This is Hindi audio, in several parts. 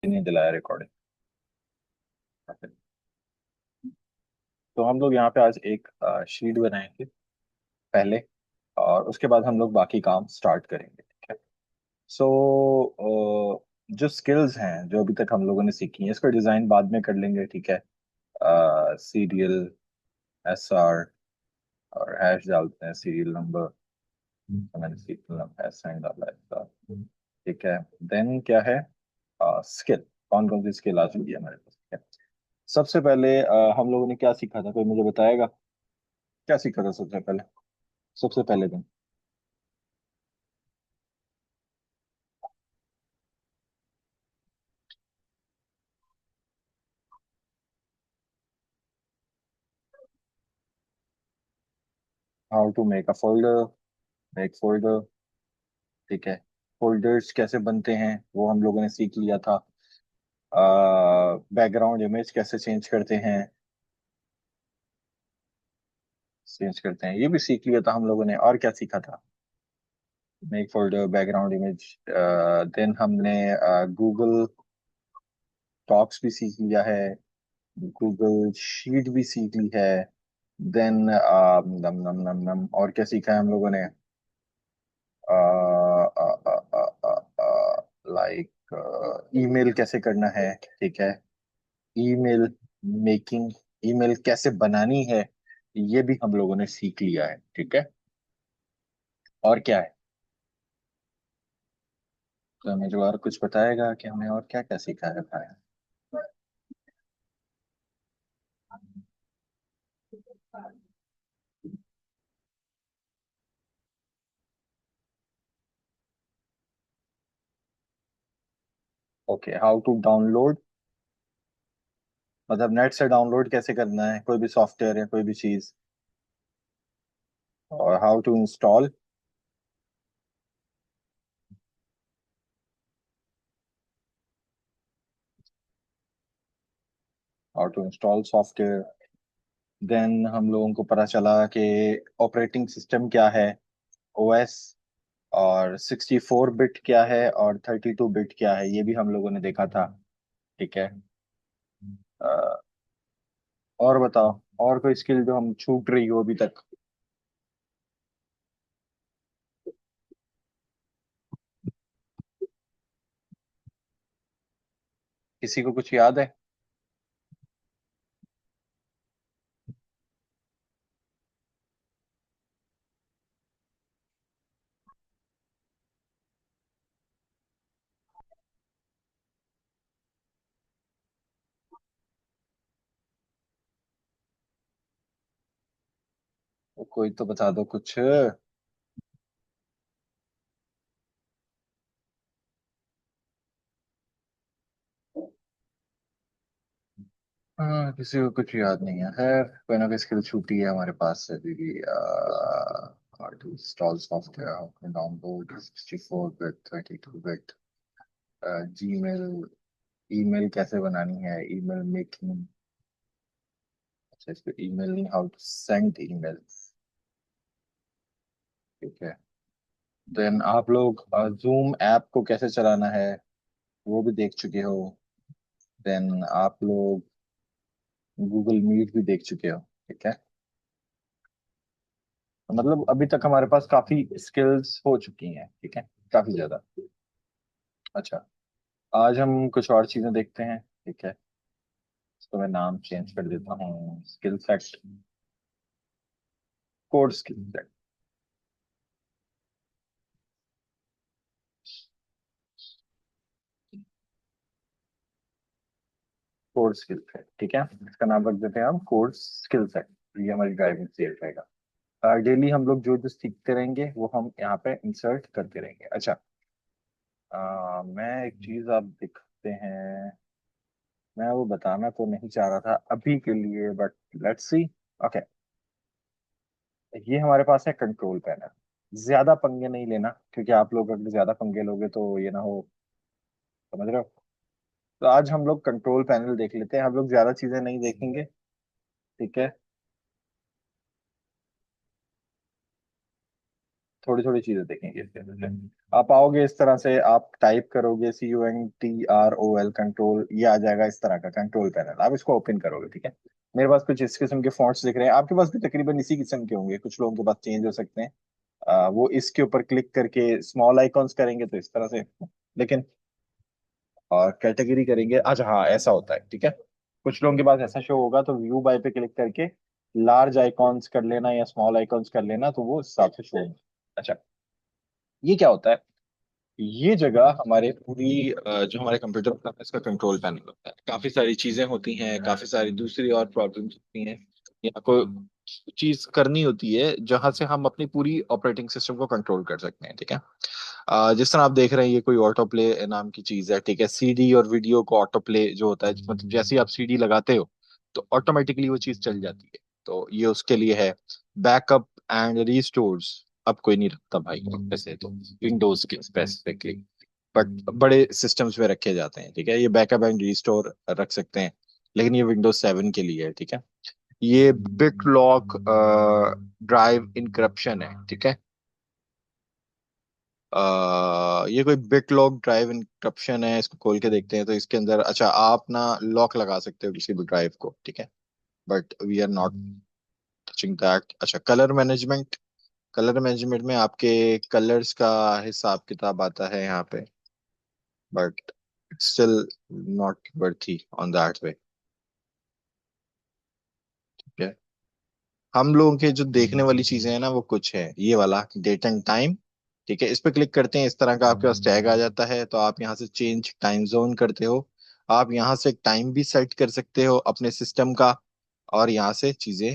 नहीं दिलाया रिकॉर्डिंग। तो हम लोग यहाँ पे आज एक शीट बनाएंगे पहले, और उसके बाद हम लोग बाकी काम स्टार्ट करेंगे, ठीक है। सो जो स्किल्स हैं जो अभी तक हम लोगों ने सीखी हैं, इसका डिजाइन बाद में कर लेंगे, ठीक है। सीरियल, SR, और हैश डालते हैं सीरियल नंबर। तो मैंने सीरियल नंबर हैश साइन डाला है इसका, ठीक है। देन क्या है, स्किल। कौन कौन सी स्किल आ चुकी है हमारे पास, ठीक है। सबसे पहले हम लोगों ने क्या सीखा था, कोई मुझे बताएगा क्या सीखा था सबसे पहले, सबसे पहले दिन। How to make a folder, make folder, ठीक है। फोल्डर्स कैसे बनते हैं वो हम लोगों ने सीख लिया था। बैकग्राउंड इमेज कैसे चेंज करते हैं, चेंज करते हैं, ये भी सीख लिया था हम लोगों ने। और क्या सीखा था, make folder, background image. Then हमने गूगल डॉक्स भी सीख लिया है, गूगल शीट भी सीख ली है। देन नम नम नम नम, और क्या सीखा है हम लोगों ने, लाइक ईमेल कैसे करना है, ठीक है। ईमेल मेकिंग, ईमेल कैसे बनानी है, ये भी हम लोगों ने सीख लिया है, ठीक है। और क्या है, तो हमें जो और कुछ बताएगा कि हमने और क्या क्या सीखा है भाई। ओके, हाउ टू डाउनलोड, मतलब नेट से डाउनलोड कैसे करना है कोई भी सॉफ्टवेयर या कोई भी चीज। और how to install, how to install software. Then हम लोगों को पता चला कि ऑपरेटिंग सिस्टम क्या है, OS, और 64 बिट क्या है और 32 बिट क्या है, ये भी हम लोगों ने देखा था, ठीक है। अ, और बताओ, और कोई स्किल जो हम छूट रही हो अभी तक। किसी को कुछ याद है। तो कोई तो बता दो कुछ। हाँ, किसी को कुछ याद नहीं है, खैर कोई ना कोई स्किल छूटी है हमारे पास से अभी भी। How to install software, how to download 64 bit, 32 bit, Gmail, email कैसे बनानी है, ईमेल मेकिंग। अच्छा, इसको ईमेल नहीं, हाउ टू सेंड ईमेल, ठीक है। देन आप लोग जूम ऐप को कैसे चलाना है वो भी देख चुके हो। देन आप लोग गूगल मीट भी देख चुके हो, ठीक है। तो मतलब अभी तक हमारे पास काफी स्किल्स हो चुकी हैं, ठीक है, काफी ज्यादा। अच्छा, आज हम कुछ और चीजें देखते हैं, ठीक है। तो मैं नाम चेंज कर देता हूँ, skill set, code skill set, code skill set, ठीक है। इसका नाम रख देते हैं हम कोड स्किल सेट। ये हमारी ड्राइविंग सेट रहेगा। डेली हम लोग जो जो सीखते रहेंगे वो हम यहाँ पे इंसर्ट करते रहेंगे। अच्छा, मैं एक चीज आप दिखते हैं, मैं वो बताना तो नहीं चाह रहा था अभी के लिए, बट लेट्स सी। ओके, ये हमारे पास है कंट्रोल पैनल। ज्यादा पंगे नहीं लेना, क्योंकि आप लोग अगर ज्यादा पंगे लोगे तो ये ना हो, समझ रहे हो। तो आज हम लोग कंट्रोल पैनल देख लेते हैं, हम लोग ज्यादा चीजें नहीं देखेंगे, ठीक है। थोड़ी थोड़ी चीजें देखेंगे इसके अंदर से। आप आओगे इस तरह से, आप टाइप करोगे CUNTROL कंट्रोल, ये आ जाएगा इस तरह का कंट्रोल पैनल, आप इसको ओपन करोगे, ठीक है। मेरे पास कुछ इस किस्म के फॉन्ट्स दिख रहे हैं, आपके पास भी तकरीबन इसी किस्म के होंगे, कुछ लोगों के पास चेंज हो सकते हैं। वो इसके ऊपर क्लिक करके स्मॉल आइकॉन्स करेंगे तो इस तरह से, लेकिन और कैटेगरी करेंगे, अच्छा हाँ ऐसा होता है, ठीक है। कुछ लोगों के पास ऐसा शो होगा तो व्यू बाय पे क्लिक करके लार्ज आइकॉन्स कर लेना या स्मॉल आइकॉन्स कर लेना, तो वो उस हिसाब से शो होगा। अच्छा, ये क्या होता है? ये जगह हमारे पूरी जो हमारे कंप्यूटर होता है इसका कंट्रोल पैनल होता है। काफी सारी चीजें होती हैं, काफी सारी दूसरी और प्रॉब्लम्स होती हैं, या कोई चीज करनी होती है जहां से हम अपनी पूरी ऑपरेटिंग सिस्टम को कंट्रोल कर सकते हैं, ठीक है। जिस तरह आप देख रहे हैं ये कोई ऑटो प्ले नाम की चीज है, ठीक है। सीडी और वीडियो को ऑटो प्ले जो होता है, मतलब जैसे ही आप सीडी लगाते हो तो ऑटोमेटिकली वो चीज चल जाती है, तो ये उसके लिए है। बैकअप एंड रिस्टोर्स अब कोई नहीं रखता भाई ऐसे तो, विंडोज के स्पेसिफिकली, बट बड़े सिस्टम्स में रखे जाते हैं, ठीक है। ये बैकअप एंड रिस्टोर रख सकते हैं, लेकिन ये विंडोज 7 के लिए है, ठीक है। ये बिट लॉक ड्राइव इनक्रप्शन है, ठीक है। ये कोई बिट लॉक ड्राइव इनक्रप्शन है, इसको खोल के देखते हैं तो इसके अंदर, अच्छा आप ना लॉक लगा सकते हो किसी भी ड्राइव को, ठीक है, but we are not touching that. अच्छा, कलर मैनेजमेंट, कलर मैनेजमेंट में आपके कलर्स का हिसाब किताब आता है यहाँ पे, but still not worthy on that way, ठीक है। हम लोगों के जो देखने वाली चीजें हैं ना वो कुछ है, ये वाला डेट एंड टाइम, ठीक है। इस पे क्लिक करते हैं, इस तरह का आपके पास टैग आ जाता है, तो आप यहाँ से चेंज टाइम जोन करते हो। आप यहाँ से टाइम भी सेट कर सकते हो अपने सिस्टम का, और यहाँ से चीजें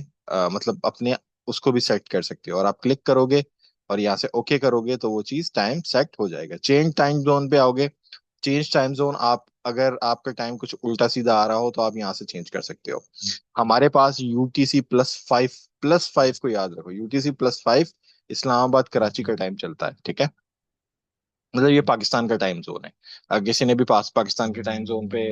मतलब अपने उसको भी सेट कर सकते हो, और आप क्लिक करोगे और यहाँ से ओके करोगे तो वो चीज टाइम सेट हो जाएगा। चेंज टाइम जोन पे आओगे, चेंज टाइम जोन, आप अगर आपका टाइम कुछ उल्टा सीधा आ रहा हो तो आप यहाँ से चेंज कर सकते हो। हमारे पास UTC+5, +5 को याद रखो, UTC+5 इस्लामाबाद कराची का टाइम चलता है, ठीक है। मतलब ये पाकिस्तान का टाइम जोन है। किसी ने भी पाकिस्तान के टाइम जोन पे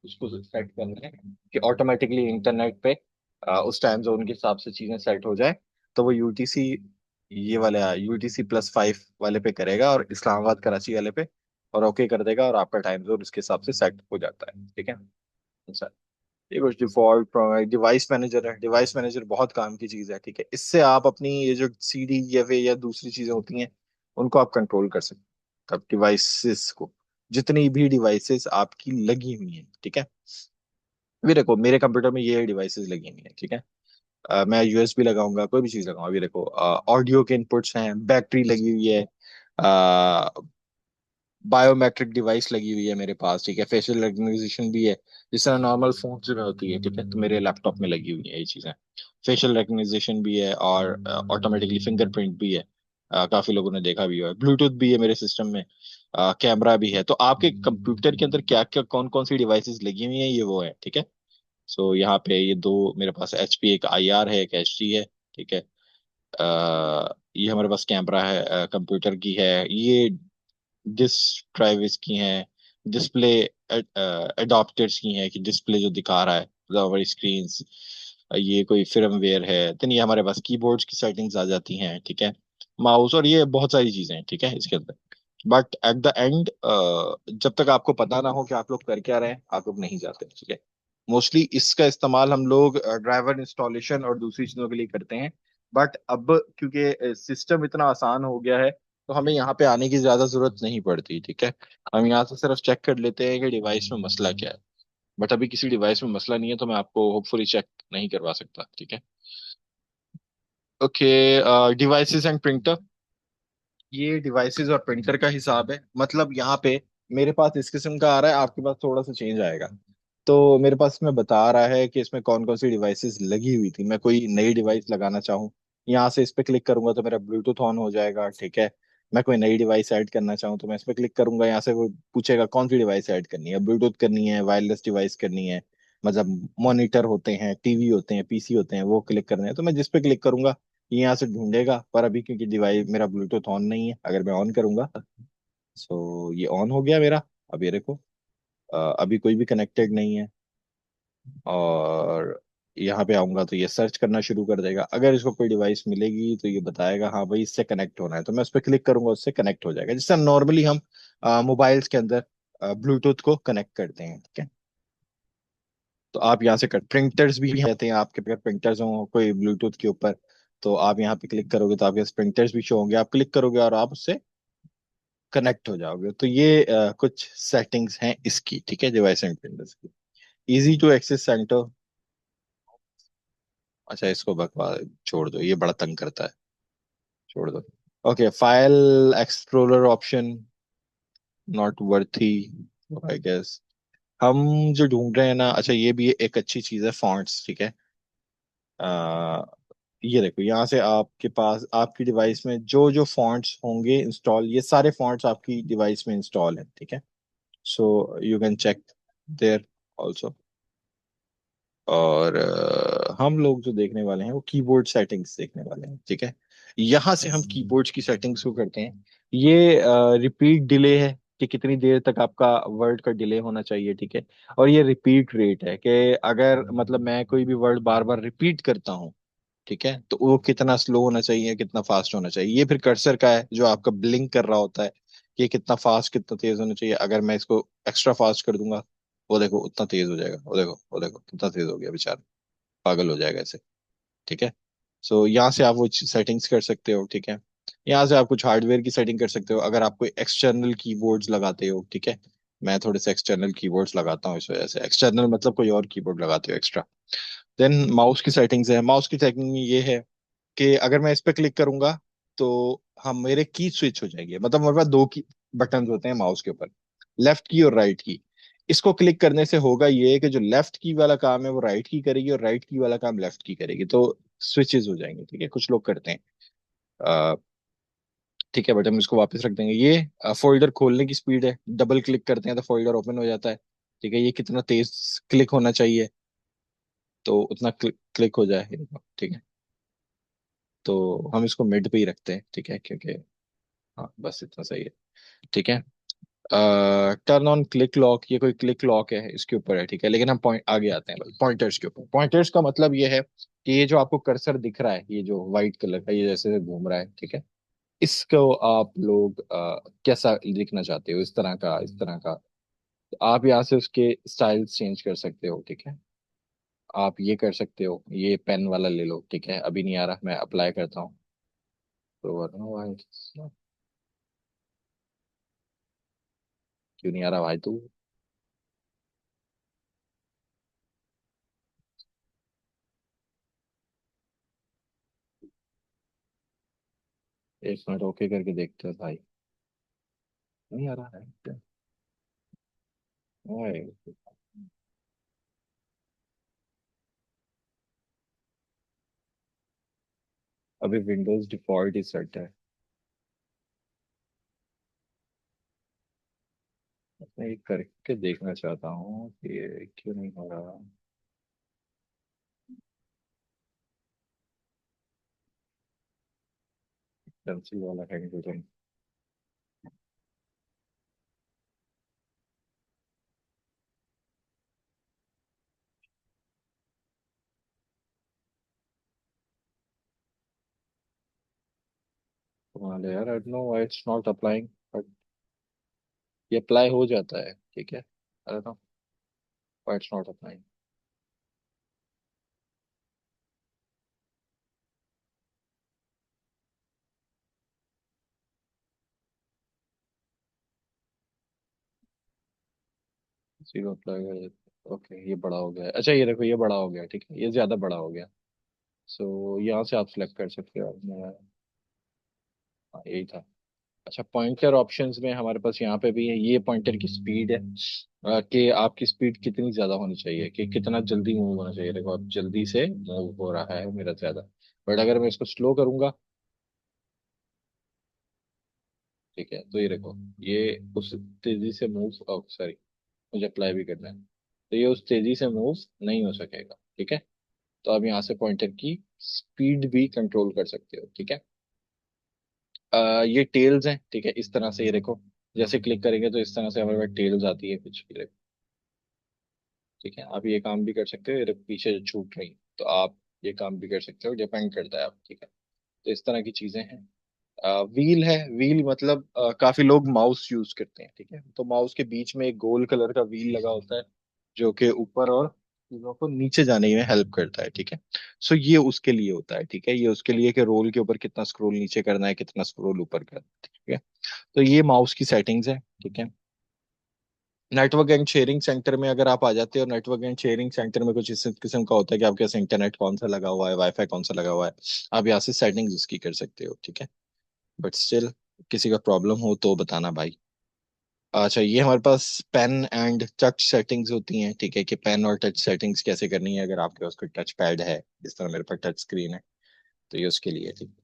उसको सेट करना है कि ऑटोमेटिकली इंटरनेट पे उस टाइम जोन के हिसाब से चीजें सेट हो जाए, तो वो यूटीसी, ये वाले UTC+5 वाले पे करेगा, और इस्लामाबाद कराची वाले पे, और ओके कर देगा, और आपका टाइम जोन उसके हिसाब से सेट हो जाता है, ठीक है। अच्छा, ये कुछ डिफॉल्ट डिवाइस मैनेजर है। डिवाइस मैनेजर बहुत काम की चीज है, ठीक है। इससे आप अपनी ये जो CD या दूसरी चीजें होती हैं उनको आप कंट्रोल कर सकते हैं, अब डिवाइसेस को, जितनी भी डिवाइसेस आपकी लगी हुई हैं, ठीक है। अभी देखो मेरे कंप्यूटर में ये डिवाइसेस लगी हुई हैं, ठीक है। मैं USB लगाऊंगा, कोई भी चीज लगाऊंगा, अभी देखो ऑडियो के इनपुट्स हैं, बैटरी लगी हुई है, बायोमेट्रिक डिवाइस लगी हुई है मेरे पास, ठीक है। फेशियल रिकग्निशन भी है, जिस तरह नॉर्मल फोन में होती है, ठीक है, तो मेरे लैपटॉप में लगी हुई है ये चीजें। फेशियल रिकग्निशन भी है, और ऑटोमेटिकली फिंगरप्रिंट भी है, काफी लोगों ने देखा भी है। ब्लूटूथ भी है मेरे सिस्टम में, कैमरा भी है। तो आपके कंप्यूटर के अंदर क्या क्या कौन कौन सी डिवाइसेस लगी हुई हैं ये वो है, ठीक है। सो यहाँ पे ये दो मेरे पास HP, एक IR है, एक HD है, ठीक है। ये हमारे पास कैमरा है, कंप्यूटर की है ये, डिस्क ड्राइव इसकी हैं, डिस्प्ले एडॉप्टर्स की हैं कि डिस्प्ले जो दिखा रहा है हमारी स्क्रीन, ये कोई firmware है। तो ये हमारे पास कीबोर्ड्स की सेटिंग्स आ जाती हैं, ठीक है, माउस, और ये बहुत सारी चीजें हैं, ठीक है, इसके अंदर। बट एट द एंड जब तक आपको पता ना हो कि आप लोग कर क्या रहे हैं, आप लोग नहीं जाते, ठीक है। मोस्टली इसका इस्तेमाल हम लोग ड्राइवर इंस्टॉलेशन और दूसरी चीजों के लिए करते हैं, बट अब क्योंकि सिस्टम इतना आसान हो गया है तो हमें यहाँ पे आने की ज्यादा जरूरत नहीं पड़ती, ठीक है। हम यहाँ से सिर्फ चेक कर लेते हैं कि डिवाइस में मसला क्या है, बट अभी किसी डिवाइस में मसला नहीं है तो मैं आपको होपफुली चेक नहीं करवा सकता, ठीक है। ओके, डिवाइसेस एंड प्रिंटर, ये डिवाइसेस और प्रिंटर का हिसाब है। मतलब यहाँ पे मेरे पास इस किस्म का आ रहा है, आपके पास थोड़ा सा चेंज आएगा। तो मेरे पास इसमें बता रहा है कि इसमें कौन कौन सी डिवाइसेस लगी हुई थी। मैं कोई नई डिवाइस लगाना चाहूँ, यहाँ से इस पे क्लिक करूंगा तो मेरा ब्लूटूथ ऑन हो जाएगा, ठीक है। मैं कोई नई डिवाइस ऐड करना चाहूँ तो मैं इस पे क्लिक करूंगा, यहाँ से वो पूछेगा कौन सी डिवाइस ऐड करनी है, ब्लूटूथ करनी है, वायरलेस डिवाइस करनी है, मतलब मॉनिटर होते हैं, टीवी होते हैं, PC होते हैं, वो क्लिक करने हैं, तो मैं जिस पे क्लिक करूंगा ये यहाँ से ढूंढेगा। पर अभी क्योंकि डिवाइस मेरा ब्लूटूथ ऑन नहीं है, अगर मैं ऑन करूंगा, सो ये ऑन हो गया मेरा। अब ये देखो, अभी कोई भी कनेक्टेड नहीं है, और यहाँ पे आऊंगा तो ये सर्च करना शुरू कर देगा। अगर इसको कोई डिवाइस मिलेगी तो ये बताएगा हाँ भाई इससे कनेक्ट होना है, तो मैं उस पर क्लिक करूंगा, उससे कनेक्ट हो जाएगा, जिससे नॉर्मली हम मोबाइल्स के अंदर ब्लूटूथ को कनेक्ट करते हैं। ठीक है, तो आप यहाँ से कर, प्रिंटर्स भी रहते हैं आपके पास, प्रिंटर्स हो कोई ब्लूटूथ के ऊपर, तो आप यहाँ पे क्लिक करोगे तो आपके पास प्रिंटर्स भी शो होंगे, आप क्लिक करोगे और आप उससे कनेक्ट हो जाओगे। तो ये कुछ सेटिंग्स हैं इसकी। ठीक है, डिवाइस एंड प्रिंटर्स की। Easy to access centre. अच्छा, इसको बकवा छोड़ दो, ये बड़ा तंग करता है, छोड़ दो। Okay, file explorer option not worthy I guess. हम जो ढूंढ रहे हैं ना, अच्छा ये भी एक अच्छी चीज है, फॉन्ट्स। ठीक है, ये देखो यहाँ से आपके पास आपकी डिवाइस में जो जो फॉन्ट्स होंगे इंस्टॉल, ये सारे फॉन्ट्स आपकी डिवाइस में इंस्टॉल हैं। ठीक है, so you can check there also. और हम लोग जो देखने वाले हैं वो कीबोर्ड सेटिंग्स देखने वाले हैं। ठीक है, यहाँ से हम कीबोर्ड की सेटिंग्स को करते हैं। ये रिपीट डिले है कि कितनी देर तक आपका वर्ड का डिले होना चाहिए। ठीक है, और ये रिपीट रेट है कि अगर मतलब मैं कोई भी वर्ड बार बार रिपीट करता हूँ, ठीक है, तो वो कितना स्लो होना चाहिए, कितना फास्ट होना चाहिए। ये फिर कर्सर का है जो आपका ब्लिंक कर रहा होता है कि कितना फास्ट कितना तेज होना चाहिए। अगर मैं इसको एक्स्ट्रा फास्ट कर दूंगा, वो देखो उतना तेज हो जाएगा, वो देखो कितना तेज हो गया, बेचारा पागल हो जाएगा ऐसे। ठीक है, सो यहाँ से आप वो सेटिंग्स कर सकते हो। ठीक है, यहाँ से आप कुछ हार्डवेयर की सेटिंग कर सकते हो अगर आप कोई एक्सटर्नल कीबोर्ड्स लगाते हो। ठीक है, मैं थोड़े से एक्सटर्नल कीबोर्ड्स लगाता हूँ, इस वजह से एक्सटर्नल मतलब कोई और कीबोर्ड लगाते हो एक्स्ट्रा। देन माउस की सेटिंग्स है। माउस की सेटिंग में ये है कि अगर मैं इस पे क्लिक करूंगा तो हम मेरे की स्विच हो जाएंगे। मतलब मेरे पास दो की बटन होते हैं माउस के ऊपर, लेफ्ट की और राइट की। इसको क्लिक करने से होगा ये कि जो लेफ्ट की वाला काम है वो राइट की करेगी और राइट की वाला काम लेफ्ट की करेगी, तो स्विचेस हो जाएंगे। ठीक है, कुछ लोग करते हैं। अ, ठीक है, बट हम इसको वापस रख देंगे। ये फोल्डर खोलने की स्पीड है, डबल क्लिक करते हैं तो फोल्डर ओपन हो जाता है। ठीक है, ये कितना तेज क्लिक होना चाहिए तो उतना क्लिक हो जाए। ठीक है, तो हम इसको मिड पे ही रखते हैं। ठीक है, क्योंकि हाँ बस इतना सही है। ठीक है, टर्न ऑन क्लिक लॉक, ये कोई क्लिक लॉक है इसके ऊपर है। ठीक है, लेकिन हम पॉइंट आगे आते हैं पॉइंटर्स के ऊपर। पॉइंटर्स का मतलब ये है कि ये जो आपको कर्सर दिख रहा है, ये जो व्हाइट कलर का, ये जैसे घूम रहा है। ठीक है, इसको आप लोग कैसा दिखना चाहते हो, इस तरह का, इस तरह का, तो आप यहाँ से उसके स्टाइल्स चेंज कर सकते हो। ठीक है, आप ये कर सकते हो, ये पेन वाला ले लो। ठीक है, अभी नहीं आ रहा, मैं अप्लाई करता हूँ। तो क्यों नहीं आ रहा भाई तू? एक मिनट ओके करके देखते हैं भाई। नहीं आ रहा है क्या? ओए, अभी विंडोज डिफॉल्ट ही सेट है। मैं ये करके देखना चाहता हूँ कि ये क्यों नहीं हो रहा। पेंसिल वाला हैंड वाले यार, I don't know why it's not applying, but ये अप्लाई हो जाता है। ठीक है, I don't know why it's not applying. Zero apply. Okay, ये बड़ा हो गया है। अच्छा ये देखो, ये बड़ा हो गया। ठीक है, ये ज्यादा बड़ा हो गया। सो यहाँ से आप सिलेक्ट कर सकते हो। हाँ, यही था। अच्छा, पॉइंटर ऑप्शंस में हमारे पास यहाँ पे भी है, ये पॉइंटर की स्पीड है, कि आपकी स्पीड कितनी ज्यादा होनी चाहिए, कि कितना जल्दी मूव होना चाहिए। देखो अब जल्दी से मूव हो रहा है मेरा ज्यादा, बट अगर मैं इसको स्लो करूंगा, ठीक है, तो ये देखो, ये उस तेजी से मूव, सॉरी, मुझे अप्लाई भी करना है, तो ये उस तेजी से मूव नहीं हो सकेगा। ठीक है, तो आप यहाँ से पॉइंटर की स्पीड भी कंट्रोल कर सकते हो। ठीक है, ये टेल्स हैं। ठीक है, इस तरह से ये देखो, जैसे क्लिक करेंगे तो इस तरह से हमारे पास टेल्स आती है कुछ। ये देखो, ठीक है, आप ये काम भी कर सकते हो, ये देखो, पीछे छूट रही है। तो आप ये काम भी कर सकते हो, डिपेंड करता है आप, ठीक है। तो इस तरह की चीजें हैं। व्हील है, व्हील मतलब काफी लोग माउस यूज करते हैं, ठीक है। तो माउस के बीच में एक गोल कलर का व्हील लगा होता है जो कि ऊपर और चीजों को नीचे जाने में हेल्प करता है, ठीक है। सो ये उसके लिए होता है, ठीक है। ये उसके लिए कि रोल के ऊपर कितना स्क्रॉल नीचे करना है, कितना स्क्रॉल ऊपर करना है, ठीक है। तो ये माउस की सेटिंग्स है, ठीक है। नेटवर्क एंड शेयरिंग सेंटर में अगर आप आ जाते हो, नेटवर्क एंड शेयरिंग सेंटर में कुछ इस किस्म का होता है कि आपके पास इंटरनेट कौन सा लगा हुआ है, वाईफाई कौन सा लगा हुआ है। आप यहाँ से सेटिंग्स उसकी कर सकते हो, ठीक है। बट स्टिल किसी का प्रॉब्लम हो तो बताना भाई। अच्छा, ये हमारे पास पेन एंड टच सेटिंग्स होती हैं, ठीक है, कि पेन और टच सेटिंग्स कैसे करनी है अगर आपके पास कोई टच पैड है, जिस तरह मेरे पास टच स्क्रीन है। तो ये उसके लिए, ठीक।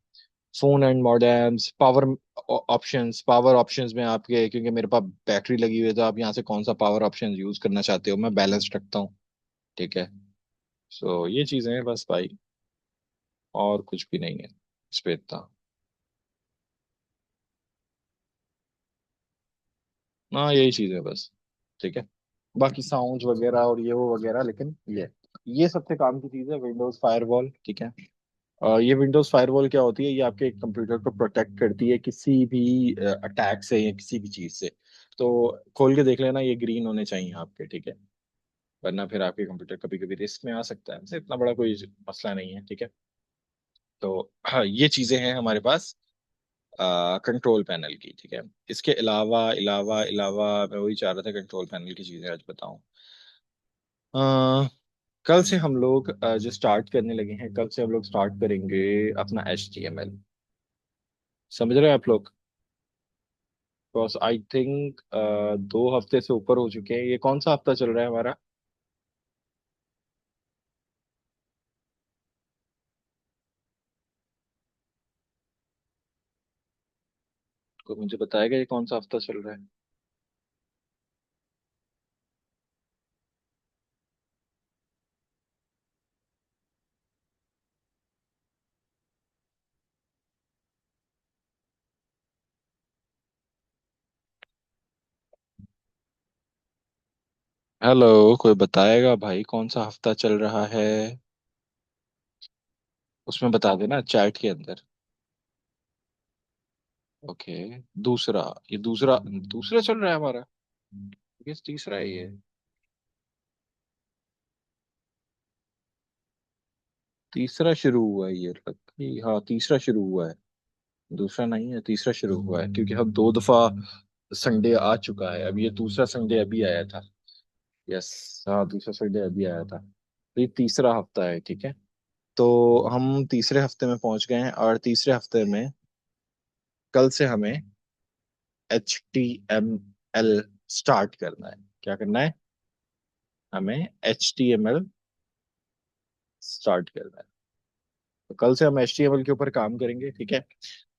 Phone and modems, power options में आपके, क्योंकि मेरे पास बैटरी लगी हुई है, तो आप यहाँ से कौन सा पावर ऑप्शन यूज करना चाहते हो, मैं बैलेंस रखता हूँ, ठीक है। सो ये चीजें हैं बस भाई, और कुछ भी नहीं है इस पे इतना। हाँ, यही चीज है बस, ठीक है। बाकी साउंड वगैरह और ये वो वगैरह, लेकिन ये सबसे काम की चीज है विंडोज फायरवॉल, ठीक है। ये विंडोज फायरवॉल क्या होती है, ये आपके कंप्यूटर को प्रोटेक्ट करती है किसी भी अटैक से या किसी भी चीज से। तो खोल के देख लेना, ये ग्रीन होने चाहिए आपके, ठीक है। वरना फिर आपके कंप्यूटर कभी कभी रिस्क में आ सकता है, वैसे इतना बड़ा कोई मसला नहीं है, ठीक है। तो हाँ, ये चीजें हैं हमारे पास कंट्रोल पैनल की, ठीक है। इसके अलावा अलावा अलावा मैं वही चाह रहा था, कंट्रोल पैनल की चीजें आज बताऊं। अ, कल से हम लोग जो स्टार्ट करने लगे हैं, कल से हम लोग स्टार्ट करेंगे अपना HTML। समझ रहे हैं आप लोग? बस आई थिंक 2 हफ्ते से ऊपर हो चुके हैं। ये कौन सा हफ्ता चल रहा है हमारा? कोई मुझे बताएगा ये कौन सा हफ्ता चल रहा है? हेलो, कोई बताएगा भाई कौन सा हफ्ता चल रहा है? उसमें बता देना चैट के अंदर। ओके। दूसरा, ये दूसरा दूसरा चल रहा है हमारा। ये तीसरा है ये। तीसरा शुरू हुआ है ये, लकी हाँ, तीसरा शुरू हुआ है। दूसरा नहीं है, तीसरा शुरू हुआ है, क्योंकि हम 2 दफा संडे आ चुका है, अब ये दूसरा संडे अभी आया था। यस। हाँ, दूसरा संडे अभी आया था, तो ये तीसरा हफ्ता है, ठीक है। तो हम तीसरे हफ्ते में पहुंच गए हैं, और तीसरे हफ्ते में कल से हमें HTML स्टार्ट करना है। क्या करना है? हमें HTML स्टार्ट करना है। तो कल से हम HTML के ऊपर काम करेंगे, ठीक है।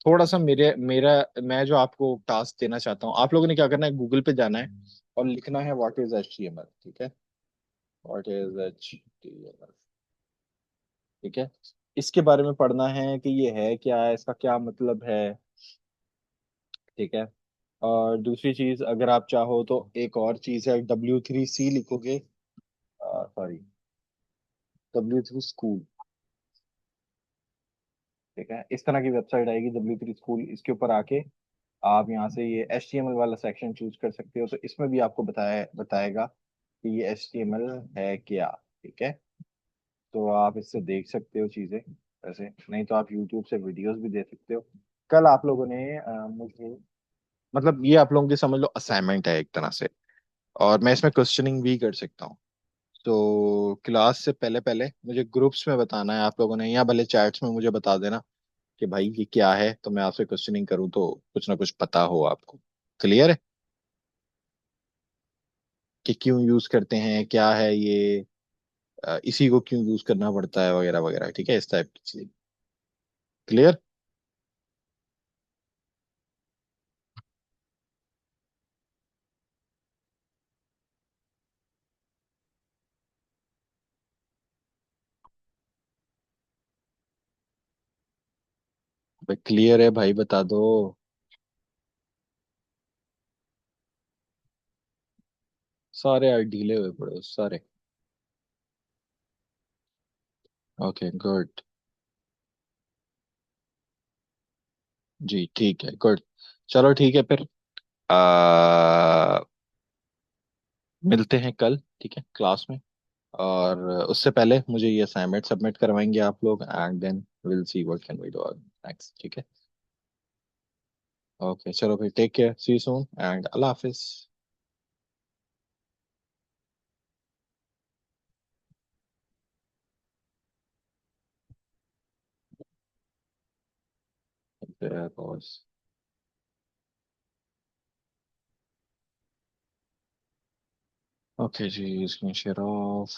थोड़ा सा मेरे मेरा मैं जो आपको टास्क देना चाहता हूँ, आप लोगों ने क्या करना है, गूगल पे जाना है और लिखना है व्हाट इज HTML, ठीक है। व्हाट इज HTML, ठीक है। इसके बारे में पढ़ना है कि ये है क्या है, इसका क्या मतलब है, ठीक है। और दूसरी चीज, अगर आप चाहो तो एक और चीज है, W3C लिखोगे, सॉरी, W3 स्कूल, ठीक है। इस तरह की वेबसाइट आएगी W3 स्कूल, इसके ऊपर आके आप यहाँ से ये HTML वाला सेक्शन चूज कर सकते हो। तो इसमें भी आपको बताएगा कि ये HTML है क्या, ठीक है। तो आप इससे देख सकते हो चीजें, वैसे नहीं तो आप YouTube से वीडियोस भी देख सकते हो। कल आप लोगों ने मुझे, मतलब ये आप लोगों की समझ लो असाइनमेंट है एक तरह से, और मैं इसमें क्वेश्चनिंग भी कर सकता हूँ। तो क्लास से पहले पहले मुझे ग्रुप्स में बताना है आप लोगों ने, या भले चैट्स में मुझे बता देना कि भाई ये क्या है, तो मैं आपसे क्वेश्चनिंग करूँ तो कुछ ना कुछ पता हो आपको। क्लियर है कि क्यों यूज करते हैं, क्या है ये, इसी को क्यों यूज करना पड़ता है, वगैरह वगैरह, ठीक है, इस टाइप की चीज। क्लियर? भाई क्लियर है भाई, बता दो। सारे यार ढीले हुए पड़े हो सारे। Okay good. जी ठीक है, गुड। चलो ठीक है फिर, आ, मिलते हैं कल, ठीक है, क्लास में। और उससे पहले मुझे ये असाइनमेंट सबमिट करवाएंगे आप लोग, and then will see what can we do next, ठीक है। ओके चलो भाई, take care, see you soon and अल्लाह हाफिज। बॉस। ओके जी, स्क्रीन शेयर ऑफ।